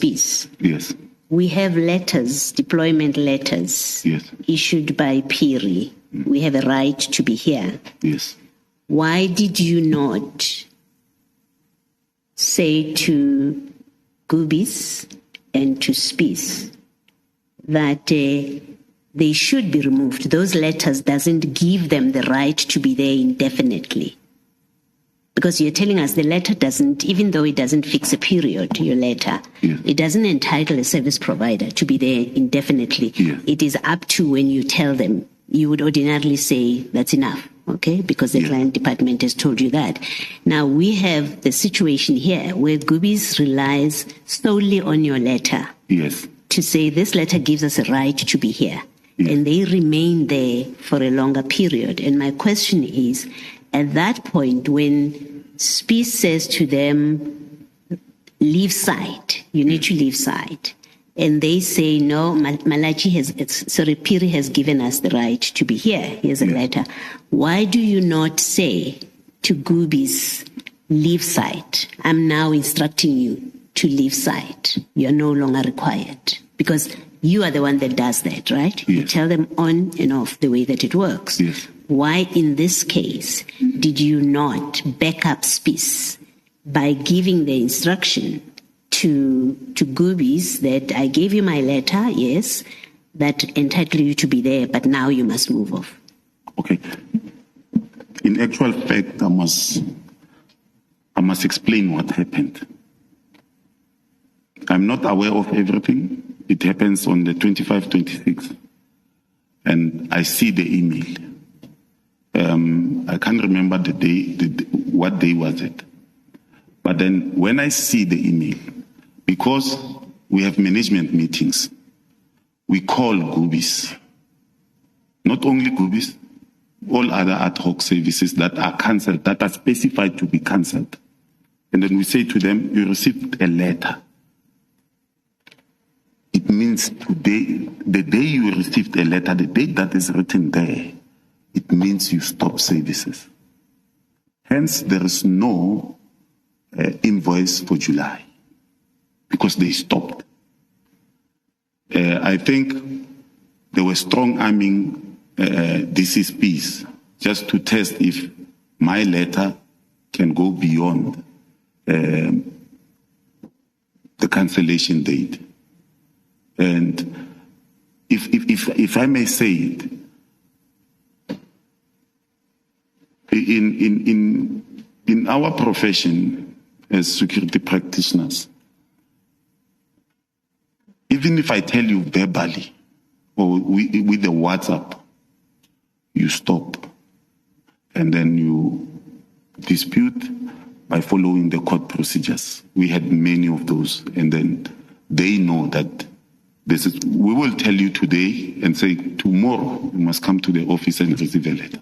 Peace. Yes. We have letters, deployment letters, Yes. issued by Phiri. We have a right to be here. Yes. Why did you not say to Gubis and to Space that they should be removed? Those letters doesn't give them the right to be there indefinitely. Because you're telling us the letter doesn't, even though it doesn't fix a period, your letter, it doesn't entitle a service provider to be there indefinitely. It is up to when you tell them. You would ordinarily say that's enough, okay? Because the client department has told you that. Now we have the situation here where Gubis relies solely on your letter. Yes. To say this letter gives us a right to be here. And they remain there for a longer period. And my question is, at that point, when Space says to them, leave site, you need to leave site, and they say, no, Phiri has given us the right to be here. Here's a letter. Why do you not say to Gubis, leave site? I'm now instructing you to leave site. You're no longer required. Because you are the one that does that, right? Yes. You tell them on and off the way that it works. Yes. Why, in this case, did you not back up Space by giving the instruction to Gubis that I gave you my letter, yes, that entitled you to be there, but now you must move off? Okay. In actual fact, I must explain what happened. I'm not aware of everything. It happens on the 25, 26, and I see the email. I can't remember the day, what day was it. But then when I see the email, because we have management meetings, we call Gubis. Not only Gubis, all other ad hoc services that are cancelled, that are specified to be cancelled. And then we say to them, you received a letter. It means today, the day you received a letter, the date that is written there, it means you stop services. Hence, there is no invoice for July because they stopped. I think they were strong arming DCSPs just to test if my letter can go beyond the cancellation date. And if I may say it, in our profession as security practitioners, even if I tell you verbally or with the WhatsApp, you stop and then you dispute by following the court procedures. We had many of those, and then they know that this is, we will tell you today and say tomorrow you must come to the office and receive a letter.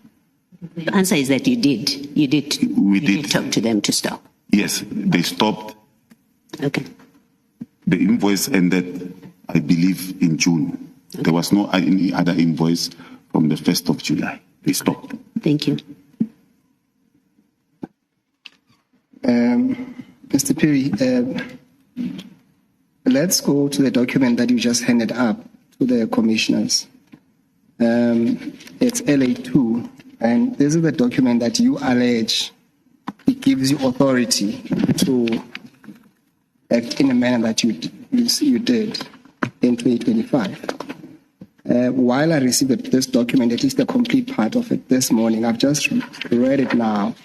The answer is that you did. You did talk to them to stop. Yes, they stopped. Okay. The invoice ended, I believe, in June. Okay. There was no any other invoice from the 1st of July. They stopped. Thank you. Mr. Phiri, let's go to the document that you just handed up to the commissioners. It's LA2, and this is the document that you allege it gives you authority to act in a manner that you did in 2025. While I received this document, at least the complete part of it this morning, I've just read it now,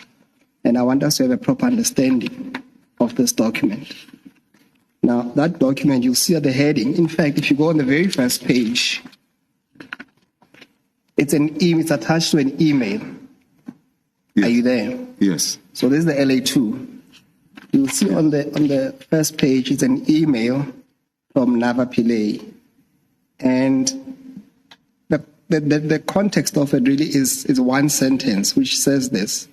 and I want us to have a proper understanding of this document. Now, that document, you'll see at the heading. In fact, if you go on the very first page, it's attached to an email. Yes. Are you there? Yes. So this is the LA2. You'll see on the first page, it's an email from Nava Pillay. And the context of it really is one sentence, which says this: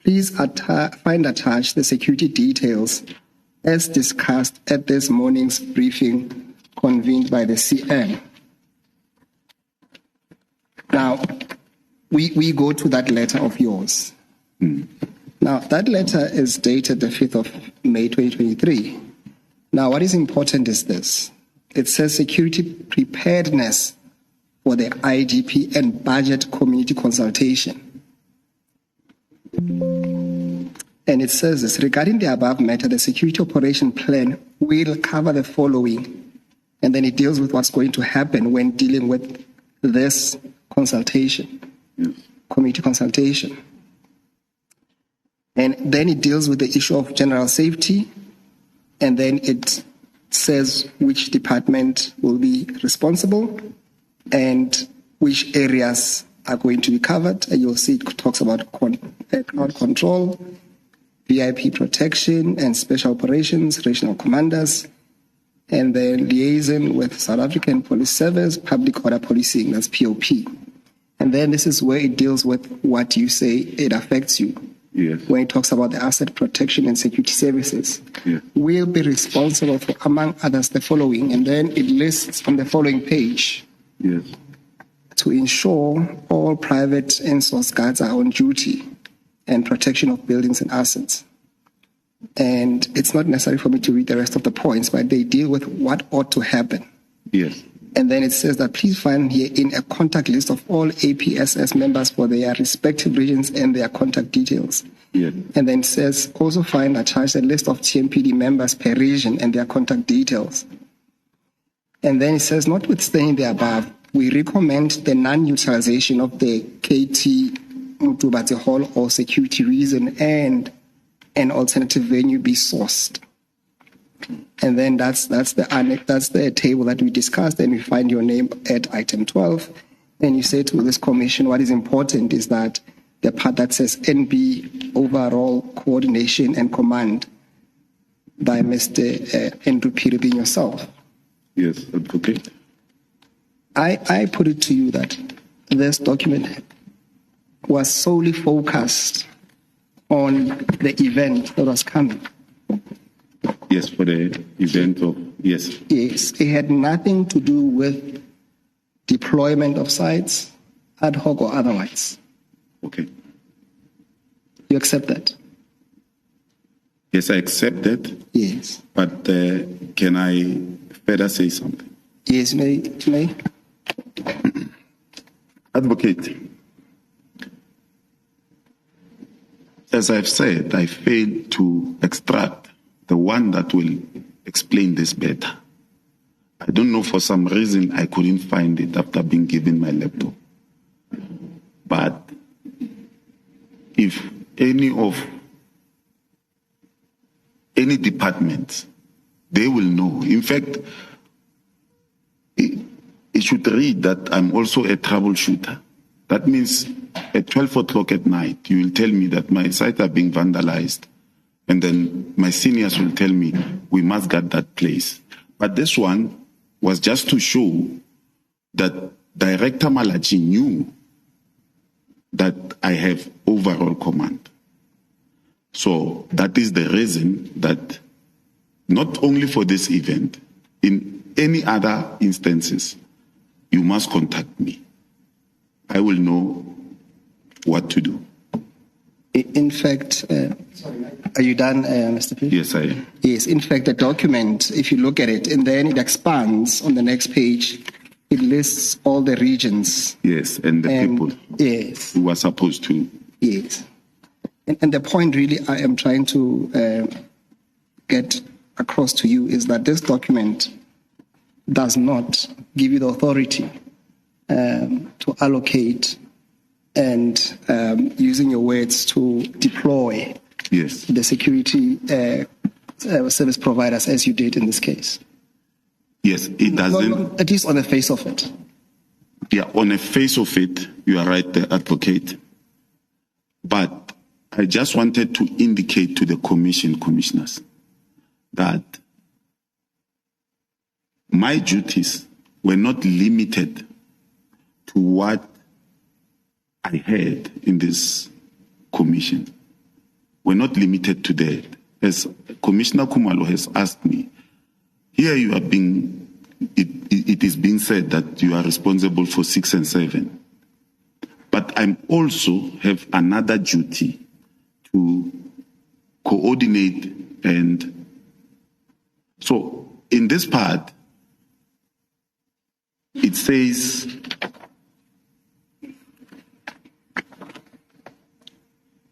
please find attached the security details as discussed at this morning's briefing convened by the CM. Now, we go to that letter of yours. Now, that letter is dated the 5th of May 2023. Now, what is important is this. It says security preparedness for the IDP and budget community consultation. And it says this, regarding the above matter, the security operation plan will cover the following. And then it deals with what's going to happen when dealing with this consultation, community consultation. And then it deals with the issue of general safety. And then it says which department will be responsible and which areas are going to be covered. And you'll see it talks about crowd control, VIP protection and special operations, regional commanders, and then liaison with South African Police Service, public order policing, that's POP. And then this is where it deals with what you say it affects you. Yes. When it talks about the asset protection and security services, yes, will be responsible for, among others, the following. And then it lists on the following page. yes, To ensure all private and source guards are on duty and protection of buildings and assets. And it's not necessary for me to read the rest of the points, but they deal with what ought to happen. yes, And then it says that please find here in a contact list of all APSS members for their respective regions and their contact details. yes, And then it says also find attached a list of TMPD members per region and their contact details. And then it says, notwithstanding the above, we recommend the non-utilization of the KT Mutubatse Hall or security reason and an alternative venue be sourced. And then that's the table that we discussed, and we find your name at item 12. And you say to this commission, what is important is that the part that says NB overall coordination and command by Mr. Andrew Phiri being yourself. yes, advocate. I put it to you that this document was solely focused on the event that was coming. Yes, for the event of, yes, Yes, it had nothing to do with deployment of sites, ad hoc or otherwise. okay. You accept that? Yes, I accept that, Yes. but can I further say something? Yes, may. Advocate, as I've said, I failed to extract the one that will explain this better. I don't know, for some reason I couldn't find it after being given my laptop. But if any department, they will know. In fact, it should read that I'm also a troubleshooter. That means at 12 o'clock at night, you will tell me that my sites are being vandalized. And then my seniors will tell me, we must guard that place. But this one was just to show that Director Malachi knew that I have overall command. So that is the reason that not only for this event, in any other instances, you must contact me. I will know what to do. In fact, are you done, Mr. Phiri? Yes, I am. Yes, in fact, the document, if you look at it, and then it expands on the next page, it lists all the regions. Yes, and the people Yes. who are supposed to. Yes. And the point really I am trying to get across to you is that this document does not give you the authority to allocate and using your words to deploy Yes. the security service providers as you did in this case. Yes, it doesn't. No, at least on the face of it. Yeah, on the face of it, you are right, the advocate. But I just wanted to indicate to the commissioners that my duties were not limited to what I had in this commission. We're not limited to that. As Commissioner Kumalo has asked me, here you are being, it is being said that you are responsible for 6 and 7. But I also have another duty to coordinate and So in this part, it says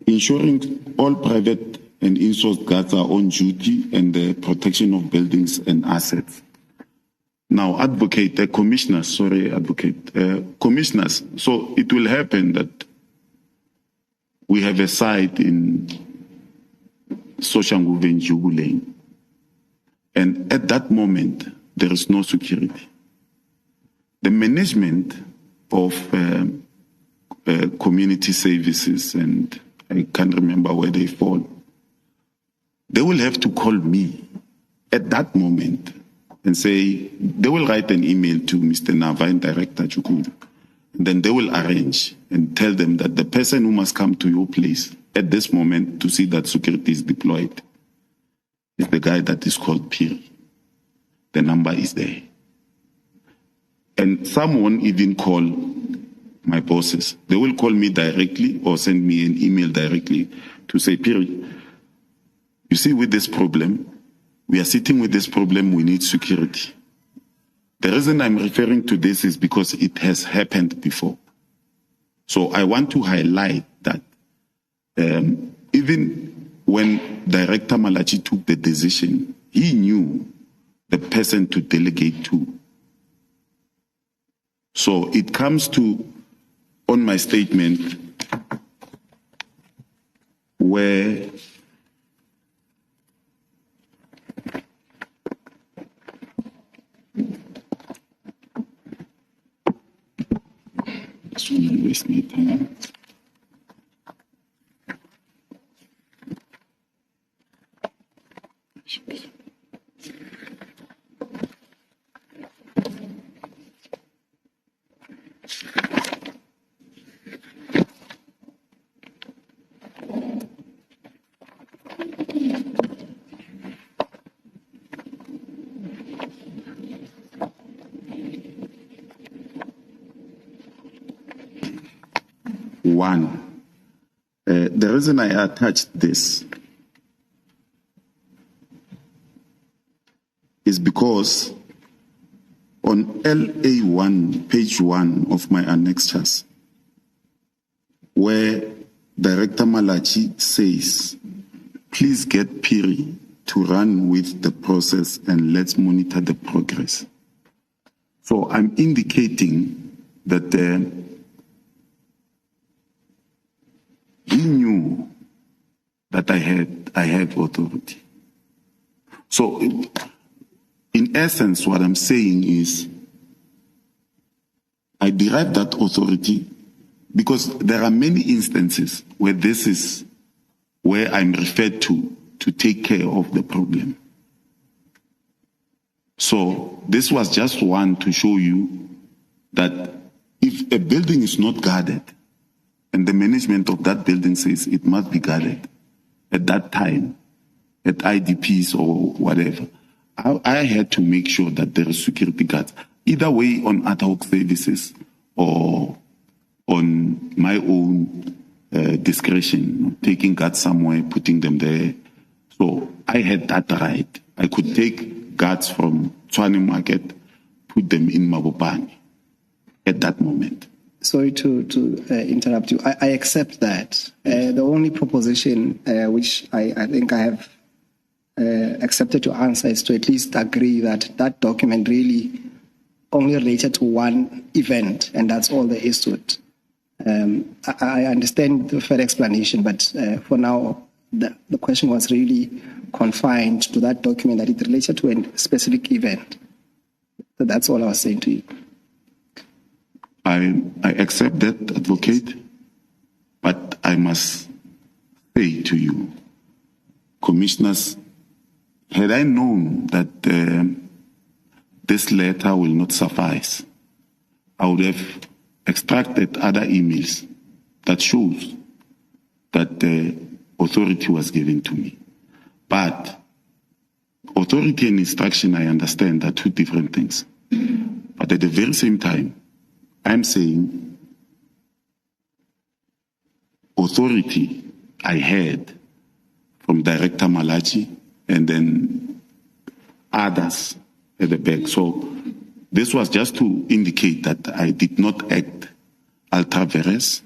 ensuring all private and in-source guards are on duty and the protection of buildings and assets. Now, commissioners, so it will happen that we have a site in Soshanguve in Jugu Lane. And at that moment, there is no security. The management of community services, and I can't remember where they fall, they will have to call me at that moment and say, they will write an email to Mr. Nava and Director Chukwu. And then they will arrange and tell them that the person who must come to your place at this moment to see that security is deployed is the guy that is called Phiri. The number is there. And someone even call my bosses. They will call me directly or send me an email directly to say, Phiri, you see, with this problem, we are sitting with this problem, we need security. The reason I'm referring to this is because it has happened before. So I want to highlight that even when Director Malachi took the decision, he knew the person to delegate to. So it comes to, on my statement, where waste my time. One, the reason I attached this is because on LA1, page 1 of my annexures, where Director Malachi says, please get Phiri to run with the process and let's monitor the progress. So I'm indicating that he knew that I had authority. So in essence, what I'm saying is I derive that authority because there are many instances where this is where I'm referred to take care of the problem. So this was just one to show you that if a building is not guarded, and the management of that building says it must be guarded at that time, at IDPs or whatever, I had to make sure that there is security guards, either way on ad hoc services or on my own discretion, taking guards somewhere, putting them there. So I had that right. I could take guards from Tshwane Market, put them in Mabopane at that moment. Sorry to interrupt you. I accept that. The only proposition which I think I have accepted to answer is to at least agree that that document really only related to one event, and that's all there is to it. I understand the further explanation, but for now, the question was really confined to that document, that it related to a specific event. So that's all I was saying to you. I accept that, advocate, but I must say to you, commissioners, had I known that this letter will not suffice, I would have extracted other emails that shows that the authority was given to me. But authority and instruction, I understand, are two different things. But at the very same time, I'm saying authority I had from Director Malachi, and then others at the back. So this was just to indicate that I did not act ultra vires.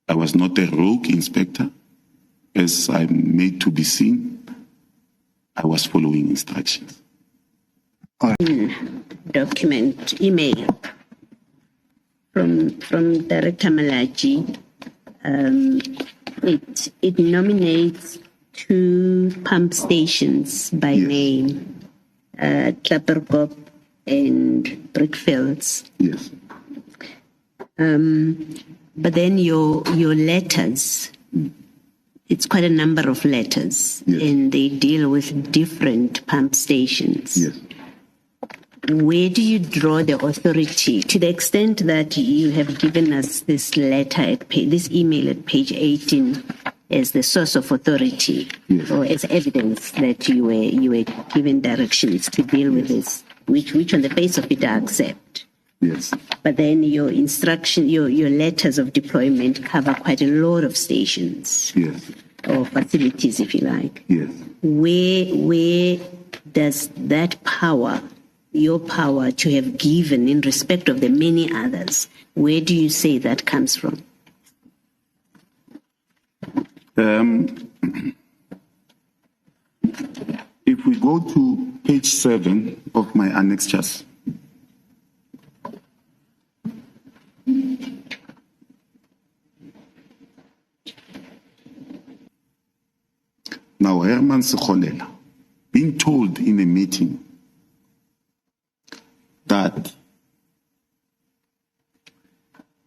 I was not a rogue inspector, as I'm made to be seen. I was following instructions. Document email from Director Malachi. It nominates 2 pump stations by name, Klapperkop and Brickfields. Yes. But then your letters, it's quite a number of letters, and they deal with different pump stations. Yes. Where do you draw the authority, to the extent that you have given us this letter this email at page 18 as the source of authority, or as evidence that you were given directions to deal with this, which on the face of it I accept. Yes. But then your instruction, your letters of deployment cover quite a lot of stations. Yes. Or facilities, if you like. Yes. Where does that power, your power to have given in respect of the many others, where do you say that comes from? If we go to page 7 of my annexures, now Herman Segolela being told in a meeting that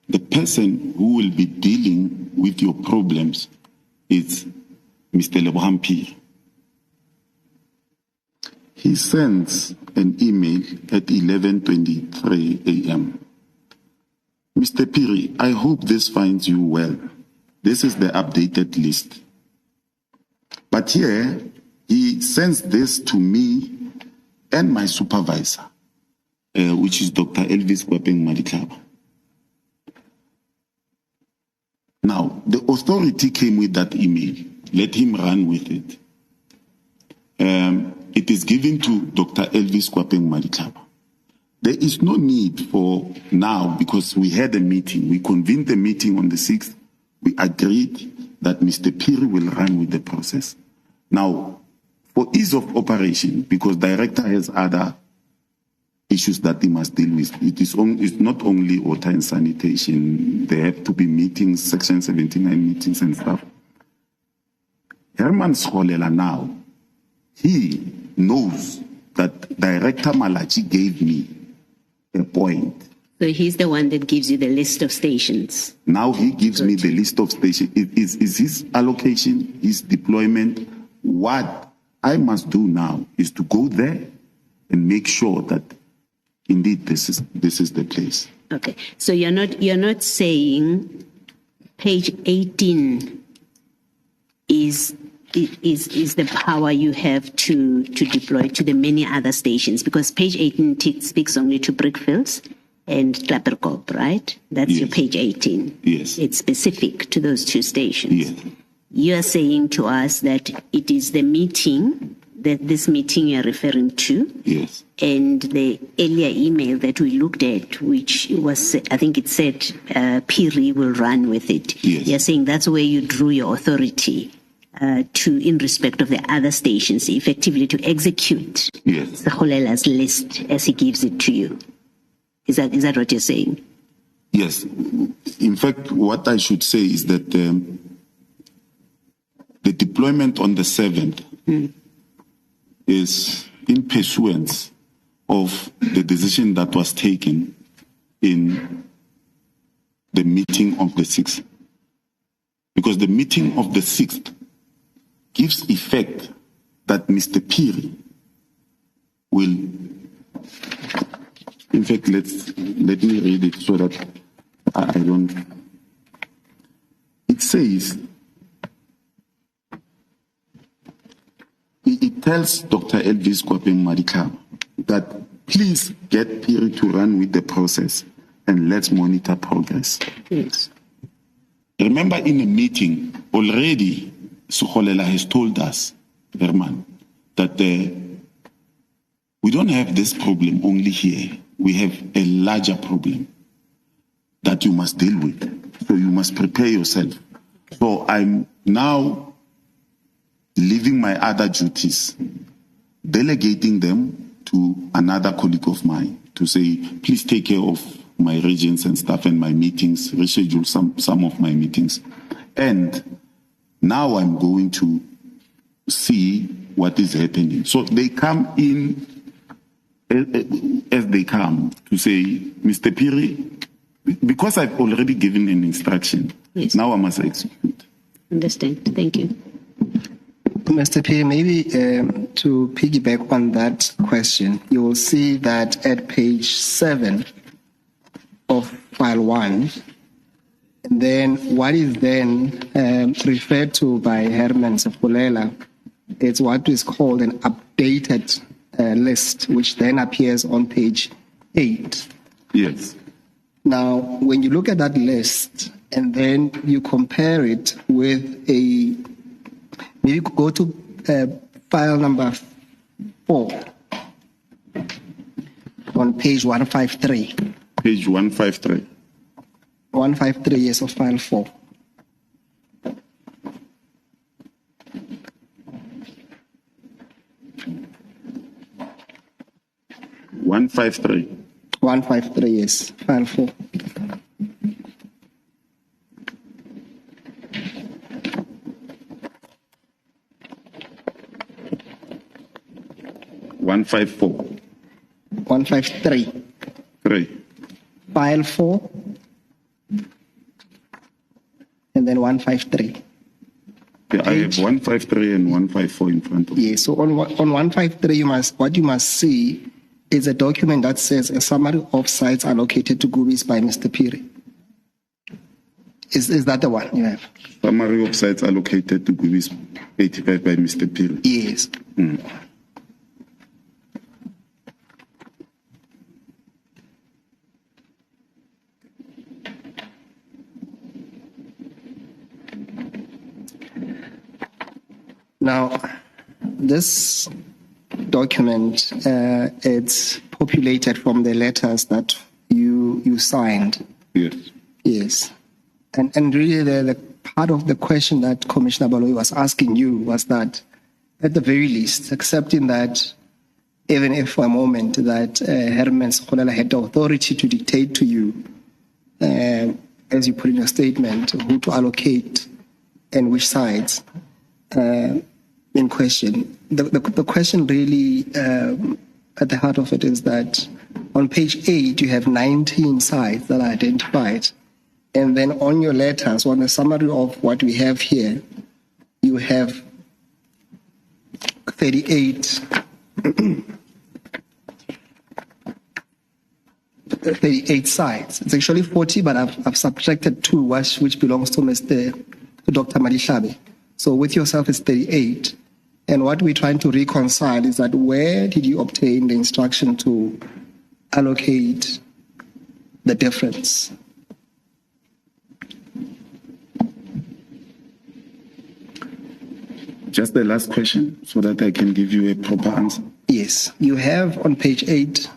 the person who will be dealing with your problems is Mr. Phiri. He sends an email at 11:23 a.m. Mr. Phiri, I hope this finds you well. This is the updated list. But here, he sends this to me and my supervisor, which is Dr. Elvis Kwapeng Madiklaba. Now, the authority came with that email. Let him run with it. It is given to Dr. Elvis Kwapeng Madiklaba. There is no need for now, because we had a meeting. We convened the meeting on the 6th. We agreed that Mr. Phiri will run with the process. Now, for ease of operation, because director has other issues that he must deal with, it's not only water and sanitation. There have to be meetings, Section 79 meetings and stuff. Herman Segolela now, he knows that Director Malachi gave me a point. So he's the one that gives you the list of stations. Now he gives me the list of stations. Is his allocation, his deployment. What I must do now is to go there and make sure that indeed this is the place. Okay. So you're not saying page 18 is the power you have to deploy to the many other stations, because page 18 speaks only to Brickfields and Klapperkop, right? That's your page 18. Yes. It's specific to those 2 stations. Yes. You are saying to us that it is the meeting, that this meeting you're referring to. Yes. And the earlier email that we looked at, which was, I think it said, Phiri will run with it. Yes. You're saying that's where you drew your authority in respect of the other stations, effectively to execute Segolela's list as he gives it to you. Is that what you're saying? Yes. In fact, what I should say is that the deployment on the 7th is in pursuance of the decision that was taken in the meeting of the 6th. Because the meeting of the 6th gives effect that Mr. Phiri will, in fact, let me read it so that I don't. It says, it tells Dr. Elvis Kwapeng Madiklaba that please get Phiri to run with the process and let's monitor progress. Yes. Remember, in a meeting already, Segolela has told us, Herman, that we don't have this problem only here. We have a larger problem that you must deal with. So you must prepare yourself. So I'm now leaving my other duties, delegating them to another colleague of mine to say, please take care of my regions and stuff and my meetings, reschedule some of my meetings. And now I'm going to see what is happening. So they come in as they come to say, Mr. Phiri, because I've already given an instruction, yes, now I must execute. Understand. Thank you. Mr. Phiri, maybe to piggyback on that question, you will see that at page 7 of file 1, and then what is then referred to by Herman Segolela, it's what is called an updated list, which then appears on page 8. Yes. Now, when you look at that list and then you compare it with maybe go to file number 4 on page 153. Page 153. 153, yes, of file 4. One five three. 153, yes, file 4. One 153. 3. File 4. And then 153. Yeah, I have 153 and 154 in front of me. Yes, so on 153, what you must see is a document that says a summary of sites allocated to Gubis by Mr. Phiri. Is that the one you have? Summary of sites allocated to Gubis 85 by Mr. Phiri. Yes. Now, this document, it's populated from the letters that you signed. Yes. Yes. And really the part of the question that Commissioner Baloyi was asking you was that, at the very least, accepting that even if for a moment that Herman Segolela had the authority to dictate to you, as you put in your statement, who to allocate and which sites in question. The question really at the heart of it is that on page 8 you have 19 sites that are identified, and then on your letters, on the summary of what we have here, you have 38 38 sites. It's actually 40, but I've subtracted 2, which belongs to Dr. Madihlabe. So with yourself, it's 38. And what we're trying to reconcile is that where did you obtain the instruction to allocate the difference? Just the last question so that I can give you a proper answer. Yes. You have on page 8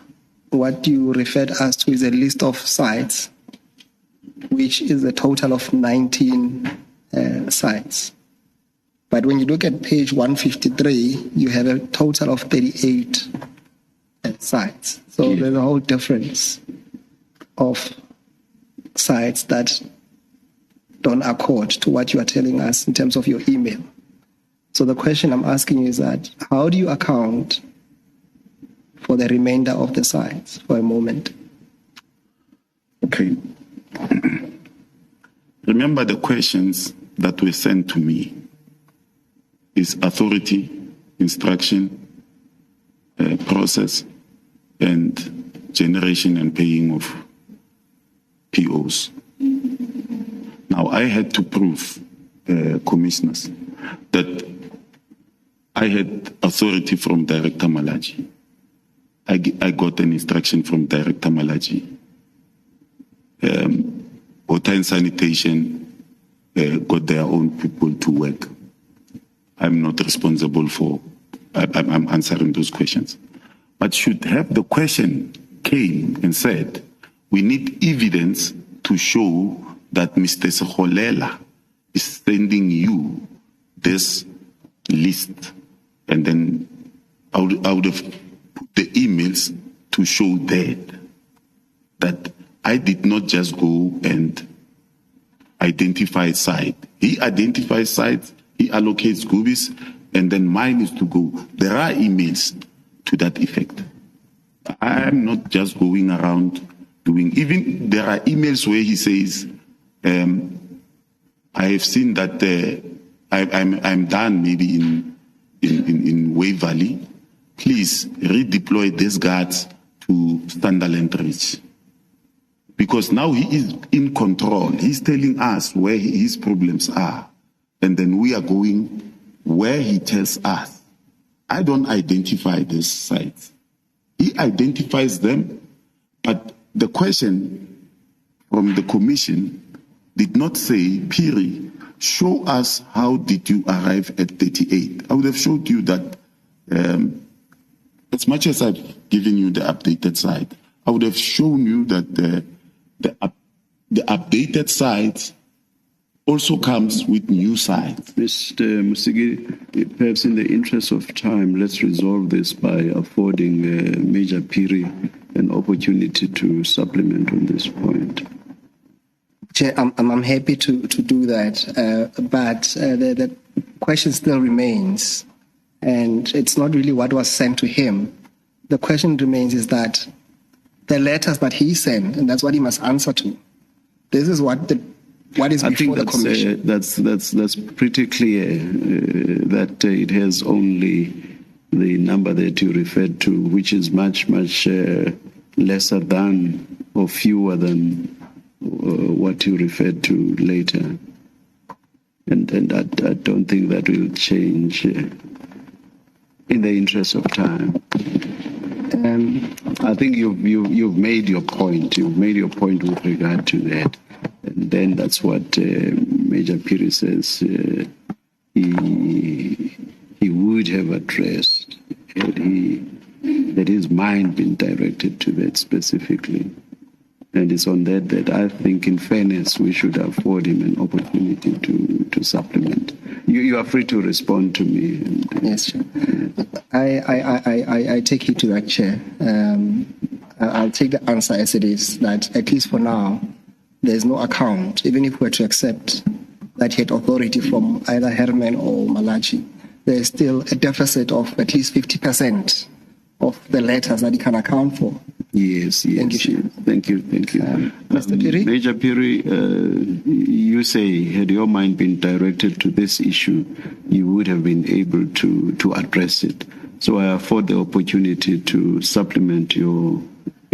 what you referred us to is a list of sites, which is a total of 19 sites. But when you look at page 153, you have a total of 38 sites. So there's a whole difference of sites that don't accord to what you are telling us in terms of your email. So the question I'm asking you is that, how do you account for the remainder of the sites for a moment? Okay. Remember the questions that were sent to me is authority, instruction, process, and generation and paying of POs. Now, I had to prove, commissioners, that I had authority from Director Malaji. I got an instruction from Director Malaji. Water and Sanitation got their own people to work. I'm not responsible for, I'm answering those questions. But should have the question came and said, we need evidence to show that Mr. Segolela is sending you this list. And then I would have put the emails to show that I did not just go and identify site. He identifies sites, he allocates Gubis, and then mine is to go. There are emails to that effect. I am not just going around doing, even there are emails where he says, I have seen that I'm done maybe in Wave Valley. Please redeploy these guards to Sunderland Ridge. Because now he is in control. He's telling us where his problems are. And then we are going where he tells us. I don't identify these sites. He identifies them, but the question from the commission did not say, Phiri, show us how did you arrive at 38. I would have showed you that as much as I've given you the updated site, I would have shown you that the updated site also comes with new sites. Mr. Musigi, perhaps in the interest of time, let's resolve this by affording Major Phiri an opportunity to supplement on this point. Chair, I'm happy to do that, but the question still remains, and it's not really what was sent to him. The question remains is that the letters that he sent, and that's what he must answer to. This is what is before the commission. That's pretty clear that it has only the number that you referred to, which is much lesser than or fewer than what you referred to later, and I don't think that will change in the interest of time. I think you've made your point. You've made your point with regard to that, and then that's what Major Phiri says he would have addressed had his mind been directed to that specifically. And it's on that I think, in fairness, we should afford him an opportunity to supplement. You are free to respond to me. Yes, Chair. I take heed to that, Chair. I'll take the answer as it is, that at least for now, there's no account, even if we were to accept that he had authority from either Herman or Malachi, there's still a deficit of at least 50% of the letters that he can account for. Yes. Thank you. Mr. Phiri? Major Phiri, you say, had your mind been directed to this issue, you would have been able to address it. So I afford the opportunity to supplement your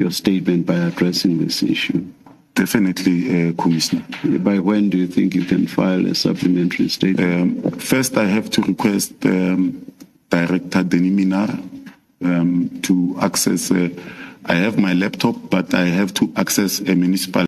statement by addressing this issue. Definitely, Commissioner. By when do you think you can file a supplementary statement? First, I have to request Director Denis Minar to access. I have my laptop, but I have to access a municipal